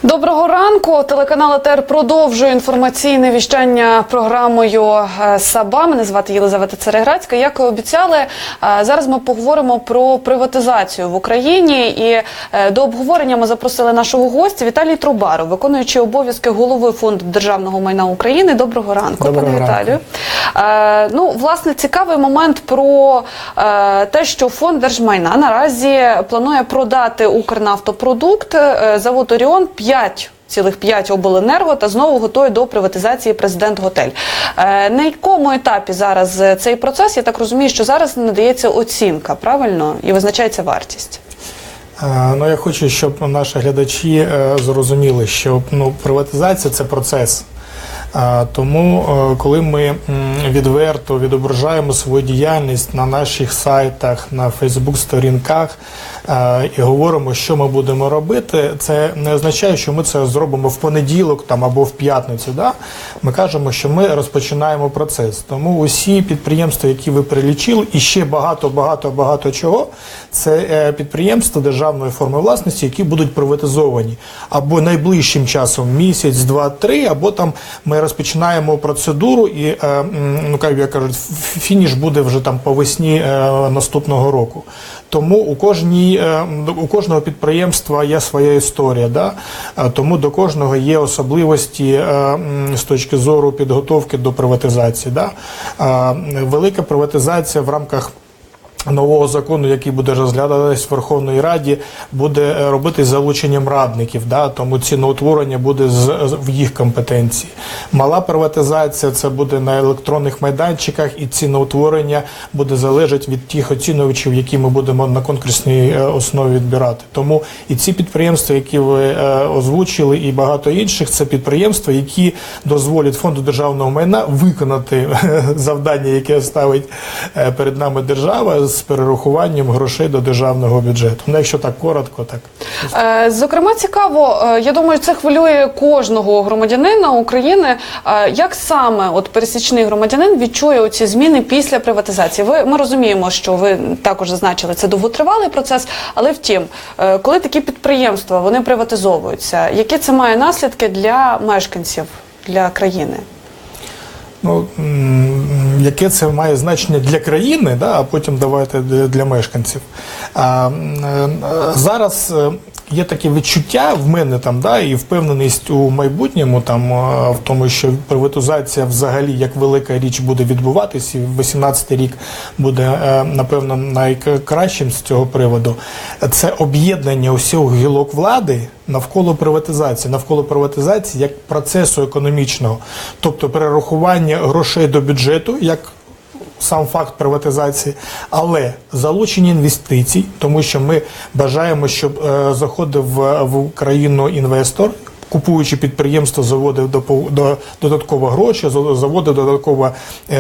Доброго ранку. Телеканал АТR продовжує інформаційне віщання програмою «Саба». Мене звати Єлизавета Цареградська. Як і обіцяли, зараз ми поговоримо про приватизацію в Україні. І до обговорення ми запросили нашого гостя Віталій Трубаров, виконуючий обов'язки голови Фонду державного майна України. Доброго ранку, пане Віталію. Власне, цікавий момент про те, що Фонд держмайна наразі планує продати «Укрнафтопродукт», завод «Оріон», 5,5 обленерго та знову готує до приватизації «Президент-Готель». На якому етапі зараз цей процес? Я так розумію, що зараз надається оцінка, правильно? І визначається вартість. Я хочу, щоб наші глядачі зрозуміли, що приватизація – це процес. Тому, коли ми відверто відображаємо свою діяльність на наших сайтах, на Фейсбук-сторінках і говоримо, що ми будемо робити, це не означає, що ми це зробимо в понеділок або в п'ятницю. Да? Ми кажемо, що ми розпочинаємо процес. Тому усі підприємства, які ви перелічили, і ще багато чого, це підприємства державної форми власності, які будуть приватизовані. Або найближчим часом, місяць, два, три, або ми розпочинаємо процедуру і, як кажуть, фініш буде вже по весні наступного року. Тому у кожного підприємства є своя історія, да? Тому до кожного є особливості з точки зору підготовки до приватизації. Да? Велика приватизація в рамках нового закону, який буде розглядатись в Верховній Раді, буде робити з залученням радників, да? Тому ціноутворення буде в їх компетенції. Мала приватизація – це буде на електронних майданчиках, і ціноутворення буде залежати від тих оцінювачів, які ми будемо на конкурсній основі відбирати. Тому і ці підприємства, які ви озвучили, і багато інших, це підприємства, які дозволять Фонду державного майна виконати завдання, яке ставить перед нами держава, з перерахуванням грошей до державного бюджету. Якщо так коротко, так. Зокрема, цікаво, я думаю, це хвилює кожного громадянина України. Як саме пересічний громадянин відчує оці зміни після приватизації? Ми розуміємо, що ви також зазначили, це довготривалий процес, але втім, коли такі підприємства, вони приватизовуються, які це має наслідки для мешканців, для країни? Яке це має значення для країни, да, а потім давайте для мешканців. Зараз є таке відчуття в мене і впевненість у майбутньому в тому, що приватизація взагалі як велика річ буде відбуватись, і 18-й рік буде, напевно, найкращим з цього приводу. Це об'єднання усіх гілок влади навколо приватизації як процесу економічного, тобто перерахування грошей до бюджету, як сам факт приватизації, але залучення інвестицій, тому що ми бажаємо, щоб заходив в країну інвестор, купуючи підприємство, заводив додатково гроші, заводив додатково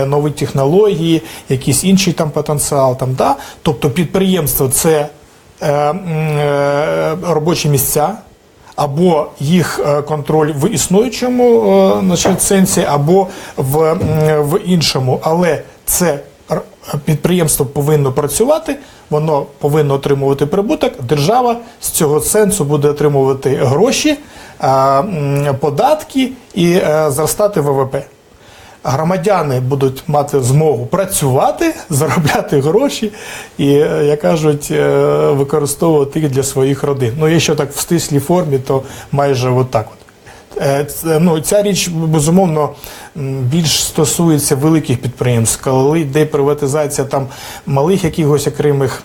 нові технології, якісь інший потенціал. Да? Тобто підприємство – це робочі місця, або їх контроль в існуючому сенсі, або в іншому. Але це підприємство повинно працювати, воно повинно отримувати прибуток, держава з цього сенсу буде отримувати гроші, податки і зростати ВВП. Громадяни будуть мати змогу працювати, заробляти гроші і, як кажуть, використовувати їх для своїх родин. Якщо так в стислій формі, то майже отак. Ця річ, безумовно, більш стосується великих підприємств. Коли йде приватизація малих якихось окремих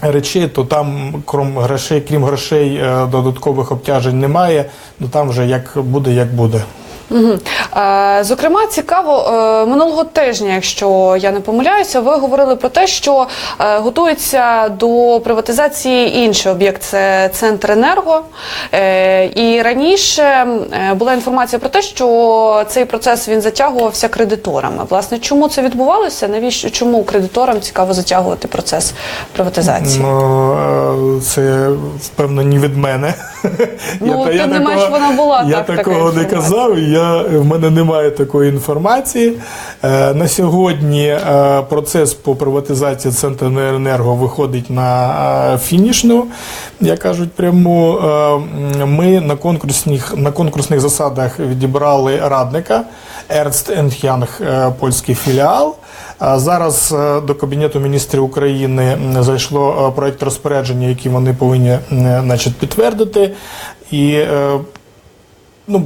речей, то там, крім грошей, додаткових обтяжень немає, там вже як буде. Зокрема, цікаво, минулого тижня, якщо я не помиляюся, ви говорили про те, що готується до приватизації інший об'єкт – це Центренерго. І раніше була інформація про те, що цей процес він затягувався кредиторами. Власне, чому це відбувалося? Чому кредиторам цікаво затягувати процес приватизації? Це, впевнено, не від мене. Тим не менш, вона була. Я такого не казав. в мене немає такої інформації. На сьогодні процес по приватизації Центренерго виходить на фінішну, як кажуть, пряму. Ми на конкурсних засадах відібрали радника Ernst & Young, польський філіал. Зараз до Кабінету міністрів України зайшло проєкт розпорядження, який вони повинні, значить, підтвердити. І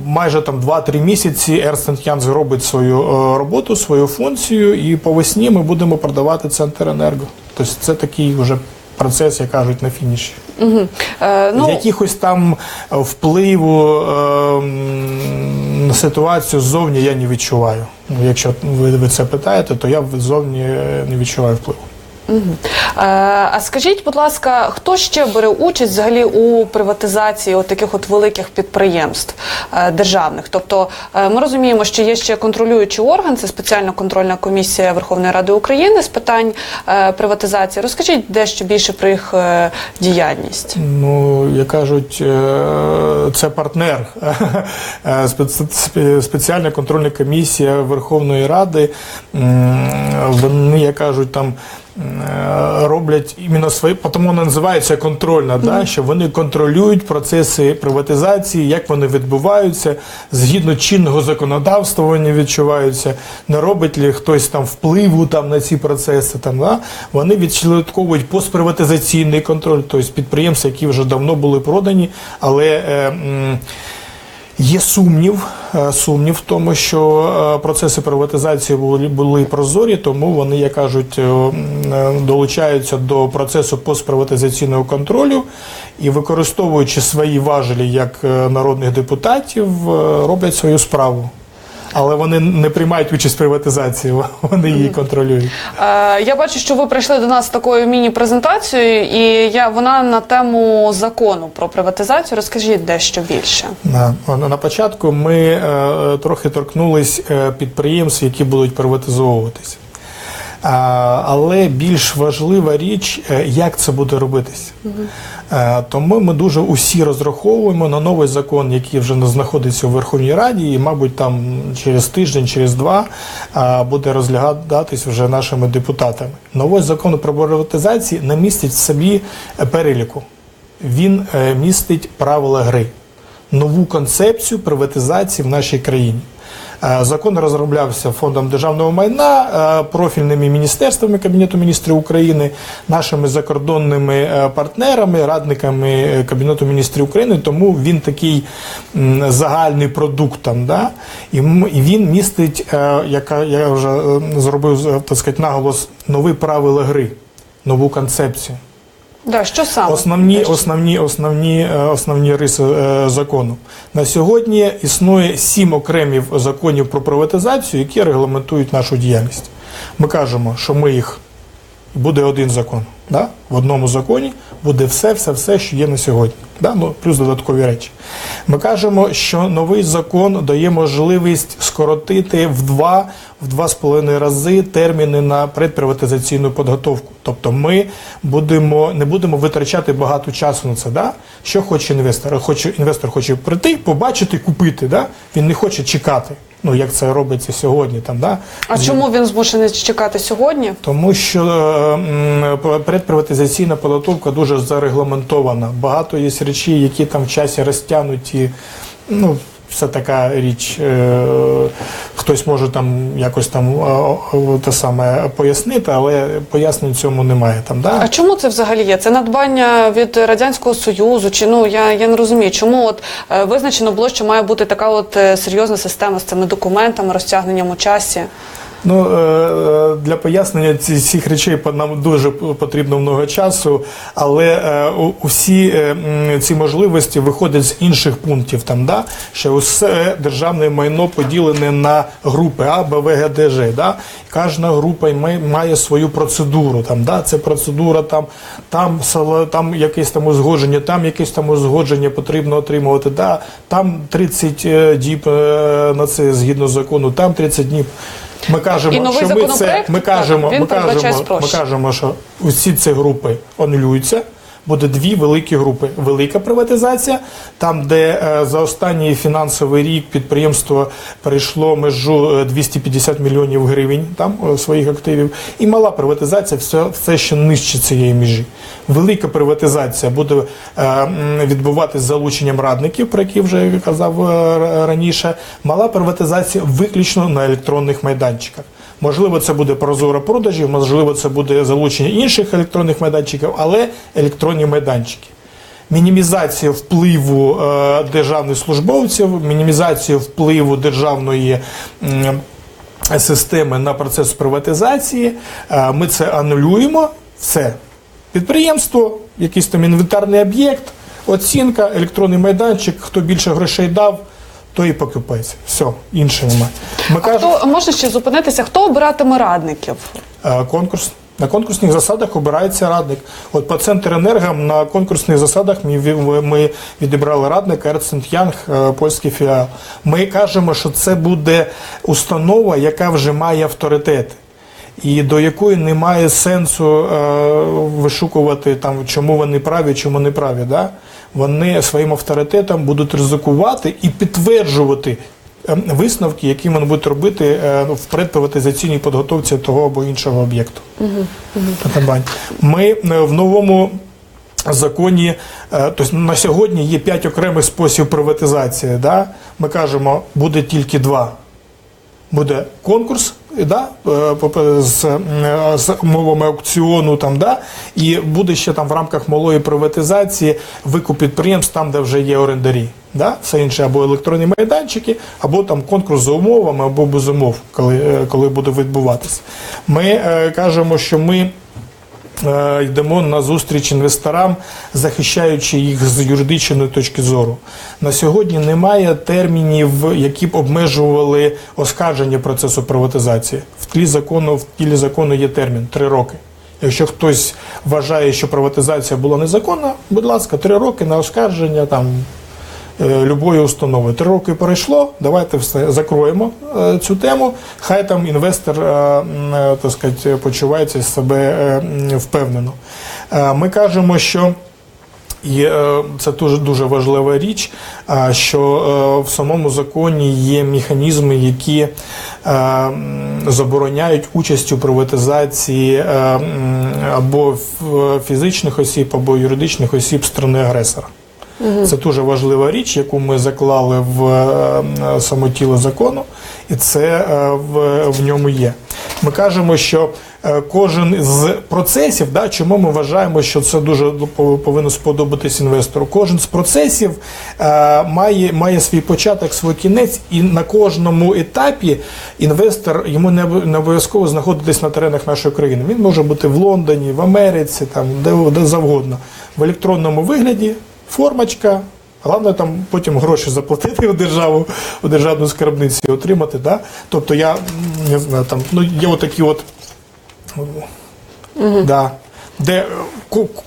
майже там 2-3 місяці Ernst & Young робить свою роботу, свою функцію, і по весні ми будемо продавати Центренерго. Тобто це такий вже процес, як кажуть, на фініші. Угу. Якихось там впливу на ситуацію ззовні я не відчуваю. Якщо ви це питаєте, то я ззовні не відчуваю впливу. Угу. А скажіть, будь ласка, хто ще бере участь взагалі у приватизації от таких от великих підприємств державних? Тобто ми розуміємо, що є ще контролюючий орган, це спеціальна контрольна комісія Верховної Ради України з питань приватизації. Розкажіть дещо більше про їх діяльність. Як кажуть, це партнер. Спеціальна контрольна комісія Верховної Ради, вони, як кажуть, там роблять іменно свої, тому вона називається контрольна, да, що вони контролюють процеси приватизації, як вони відбуваються, згідно чинного законодавства вони відчуваються, не робить ли хтось там впливу там на ці процеси, там, да, вони відслідковують постприватизаційний контроль, тобто підприємства, які вже давно були продані, але є сумнів в тому, що процеси приватизації були прозорі, тому вони, як кажуть, долучаються до процесу постприватизаційного контролю і, використовуючи свої важелі як народних депутатів, роблять свою справу. Але вони не приймають участь в приватизації, вони її контролюють. Я бачу, що ви прийшли до нас з такою міні-презентацією, і вона на тему закону про приватизацію. Розкажіть дещо більше. На початку ми трохи торкнулись підприємств, які будуть приватизовуватися. Але більш важлива річ, як це буде робитися. Тому ми дуже усі розраховуємо на новий закон, який вже знаходиться у Верховній Раді, і, мабуть, там через тиждень, через два буде розглядатись вже нашими депутатами. Новий закон про приватизацію не містить в собі переліку. Він містить правила гри, нову концепцію приватизації в нашій країні. Закон розроблявся Фондом державного майна, профільними міністерствами Кабінету міністрів України, нашими закордонними партнерами, радниками Кабінету міністрів України, тому він такий загальний продукт там, да? І він містить, як я вже зробив, так сказати, наголос, нові правила гри, нову концепцію. Да, що саме? Основні риси закону. На сьогодні існує 7 окремих законів про приватизацію, які регламентують нашу діяльність. Ми кажемо, що буде один закон. Да? В одному законі буде все, що є на сьогодні. Да? Плюс додаткові речі. Ми кажемо, що новий закон дає можливість скоротити в 2,5 рази терміни на предприватизаційну підготовку. Тобто ми не будемо витрачати багато часу на це. Да? Що хоче інвестор? Інвестор хоче прийти, побачити, купити. Да? Він не хоче чекати. Як це робиться сьогодні. Там, да? А чому він змушений чекати сьогодні? Тому що предприватизаційна підготовка дуже зарегламентована. Багато є речей, які там в часі розтягнуті. Це така річ, хтось може там якось там те саме пояснити, але пояснень цьому немає. Там, да? А чому це взагалі є? Це надбання від Радянського Союзу? Чи, я не розумію, чому визначено було, що має бути така серйозна система з цими документами, розтягненням у часі? Для пояснення цих речей нам дуже потрібно много часу, але усі ці можливості виходять з інших пунктів, там, да? Що усе державне майно поділене на групи А, Б, В, Г, Д, Ж. Да? Кожна група має свою процедуру. Там, да? Це процедура, там якесь там узгодження потрібно отримувати. Да? Там 30 діб на це згідно закону, там 30 днів. Ми кажемо, що що усі ці групи анулюються, буде дві великі групи. Велика приватизація, там, де за останній фінансовий рік підприємство перейшло межу 250 мільйонів гривень там, своїх активів, і мала приватизація, все що нижче цієї межі. Велика приватизація буде відбуватися з залученням радників, про які вже казав раніше. Мала приватизація виключно на електронних майданчиках. Можливо, це буде прозоро продажі, можливо, це буде залучення інших електронних майданчиків, але електронні майданчики. Мінімізація впливу державних службовців, мінімізація впливу державної системи на процес приватизації. Ми це анулюємо. Все. Підприємство, якийсь там інвентарний об'єкт, оцінка, електронний майданчик, хто більше грошей дав, то і покупець. Все, інше немає. Можна ще зупинитися, хто обиратиме радників? Конкурс. На конкурсних засадах обирається радник. От по Центренерго на конкурсних засадах ми відібрали радника Ернст Янг, польський філіал. Ми кажемо, що це буде установа, яка вже має авторитет. І до якої немає сенсу вишукувати, там, чому вони праві, чому не праві. Да? Вони своїм авторитетом будуть ризикувати і підтверджувати висновки, які вони будуть робити в предприватизаційній підготовці того або іншого об'єкту. Ми в новому законі, тобто на сьогодні є 5 окремих способів приватизації. Да? Ми кажемо, буде тільки 2. Буде конкурс, да, з умовами аукціону, там, да, і буде ще там в рамках малої приватизації викуп підприємств там, де вже є орендарі. Да? Все інше або електронні майданчики, або там конкурс за умовами, або без умов, коли буде відбуватися. Ми кажемо, що ми йдемо на зустріч інвесторам, захищаючи їх з юридичної точки зору. На сьогодні немає термінів, які б обмежували оскарження процесу приватизації. В тілі закону є термін – 3 роки. Якщо хтось вважає, що приватизація була незаконна, будь ласка, 3 роки на оскарження там любої установи. 3 роки пройшло, давайте все закроємо цю тему, хай там інвестор, так сказати, почувається себе впевнено. Ми кажемо, що і це дуже важлива річ, що в самому законі є механізми, які забороняють участь у приватизації або фізичних осіб, або юридичних осіб сторони агресора. Це дуже важлива річ, яку ми заклали в само тіло закону, і це в ньому є. Ми кажемо, що кожен з процесів, да, чому ми вважаємо, що це дуже повинно сподобатись інвестору, кожен з процесів має свій початок, свій кінець, і на кожному етапі інвестор, йому не обов'язково знаходитись на теренах нашої країни. Він може бути в Лондоні, в Америці, там, де завгодно. В електронному вигляді формочка, головне там потім гроші заплатити у державну скарбницю і отримати. Да? Тобто я не знаю, там, є отакі от, да, де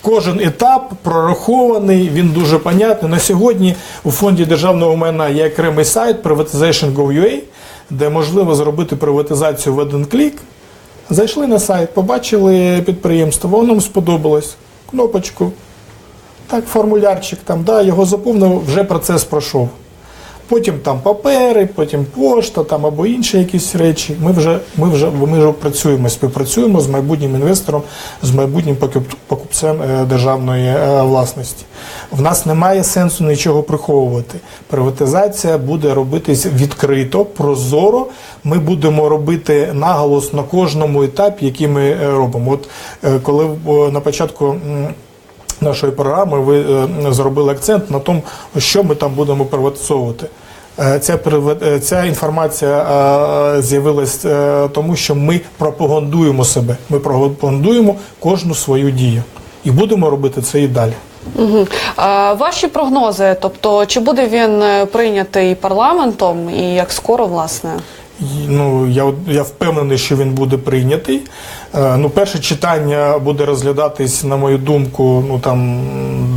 кожен етап прорахований, він дуже понятний. На сьогодні у Фонді державного майна є окремий сайт privatization.gov.ua, де можливо зробити приватизацію в один клік. Зайшли на сайт, побачили підприємство, воно вам сподобалось, кнопочку. Так, формулярчик там, да, його заповнив, вже процес пройшов. Потім там папери, потім пошта там, або інші якісь речі. Ми вже працюємо, співпрацюємо з майбутнім інвестором, з майбутнім покупцем державної власності. В нас немає сенсу нічого приховувати. Приватизація буде робитись відкрито, прозоро. Ми будемо робити наголос на кожному етапі, який ми робимо. От коли на початку нашої програми ви зробили акцент на тому, що ми там будемо приватизовувати. Ця інформація з'явилась тому, що ми пропагандуємо себе, ми пропагандуємо кожну свою дію. І будемо робити це і далі. Угу. Ваші прогнози, тобто, чи буде він прийнятий парламентом і як скоро, власне? Ну, я впевнений, що він буде прийнятий. Перше читання буде розглядатись, на мою думку,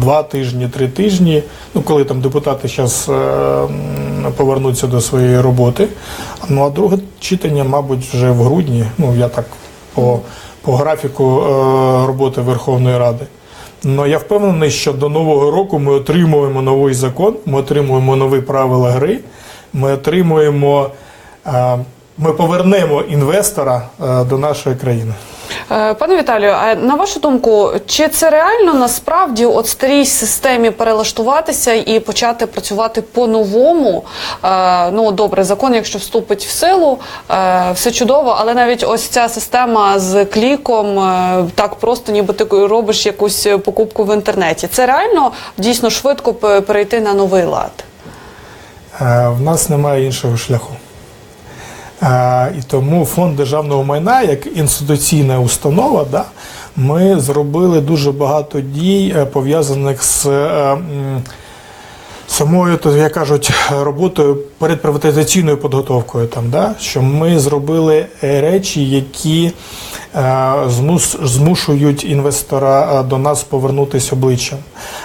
2 тижні, 3 тижні, коли там депутати зараз повернуться до своєї роботи. А друге читання, мабуть, вже в грудні, я так по графіку роботи Верховної Ради. Але я впевнений, що до Нового року ми отримуємо новий закон, ми отримуємо нові правила гри, ми повернемо інвестора до нашої країни. Пане Віталію, а на вашу думку, чи це реально насправді от старій системі перелаштуватися і почати працювати по-новому? Ну, добре, закон, якщо вступить в силу, все чудово, але навіть ось ця система з кліком, так просто, ніби ти робиш якусь покупку в інтернеті. Це реально дійсно швидко перейти на новий лад? В нас немає іншого шляху. І тому Фонд державного майна, як інституційна установа, ми зробили дуже багато дій, пов'язаних з самою, як кажуть, роботою передприватизаційною підготовкою. Що ми зробили речі, які змушують інвестора до нас повернутися обличчям.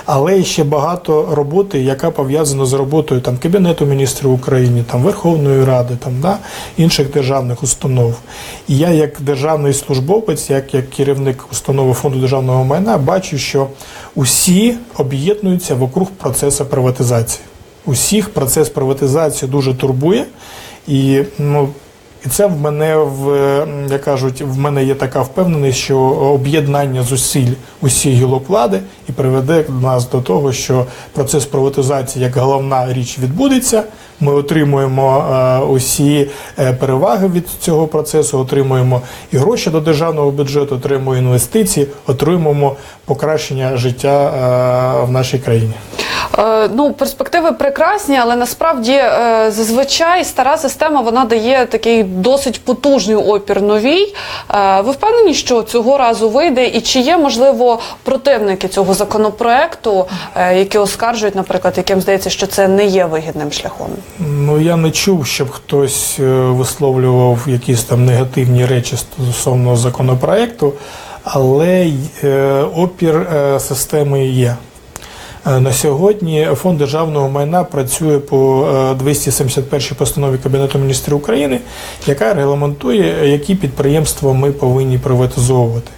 Але ще багато роботи, яка пов'язана з роботою Кабінету міністрів України, Верховної Ради, інших державних установ. І я, як державний службовець, як керівник установи Фонду державного майна, бачу, що усі об'єднуються вокруг процесу приватизації. Усіх процес приватизації дуже турбує. І це в мене, як кажуть, в мене є така впевненість, що об'єднання зусиль усіх гілок влади і приведе нас до того, що процес приватизації як головна річ відбудеться. Ми отримуємо усі переваги від цього процесу, отримуємо і гроші до державного бюджету, отримуємо інвестиції, отримуємо покращення життя в нашій країні. Перспективи прекрасні, але насправді зазвичай стара система, вона дає такий досить потужний опір новій. Ви впевнені, що цього разу вийде? І чи є, можливо, противники цього законопроекту, які оскаржують, наприклад, яким здається, що це не є вигідним шляхом? Я не чув, щоб хтось висловлював якісь негативні речі стосовно законопроекту, але опір системи є. На сьогодні Фонд державного майна працює по 271 постанові Кабінету міністрів України, яка регламентує, які підприємства ми повинні приватизовувати.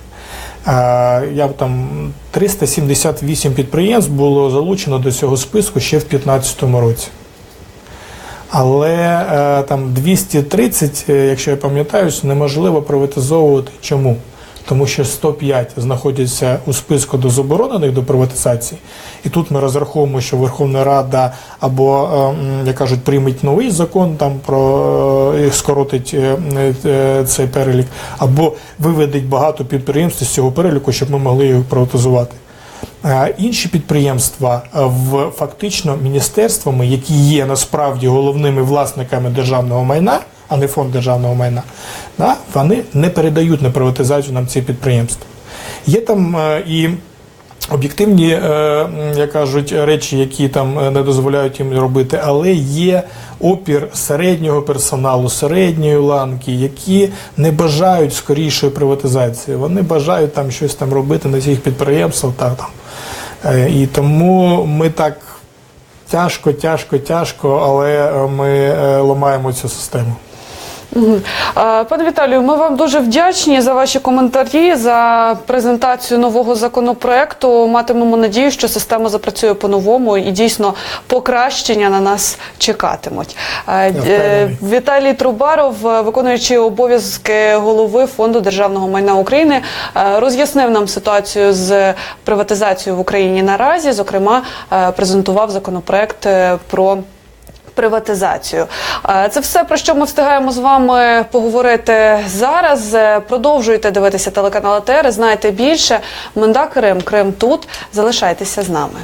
378 підприємств було залучено до цього списку ще в 2015 році. Але 230, якщо я пам'ятаюсь, неможливо приватизовувати. Чому? Тому що 105 знаходяться у списку до заборонених до приватизації. І тут ми розраховуємо, що Верховна Рада або, як кажуть, прийме новий закон, скоротить цей перелік, або виведе багато підприємств з цього переліку, щоб ми могли їх приватизувати. Інші підприємства фактично міністерствами, які є насправді головними власниками державного майна, а не Фонд державного майна, вони не передають на приватизацію нам ці підприємства. Є там і об'єктивні, як кажуть, речі, які не дозволяють їм робити, але є опір середнього персоналу, середньої ланки, які не бажають скорішої приватизації. Вони бажають щось робити на цих підприємствах. І тому ми так тяжко, але ми ламаємо цю систему. Пане Віталію, ми вам дуже вдячні за ваші коментарі, за презентацію нового законопроекту. Матимемо надію, що система запрацює по-новому і дійсно покращення на нас чекатимуть. Віталій Трубаров, виконуючий обов'язки голови Фонду державного майна України, роз'яснив нам ситуацію з приватизацією в Україні наразі, зокрема, презентував законопроект про приватизацію. Це все, про що ми встигаємо з вами поговорити зараз. Продовжуйте дивитися телеканал АТR, знайте більше. Менда Крим, Крим тут. Залишайтеся з нами.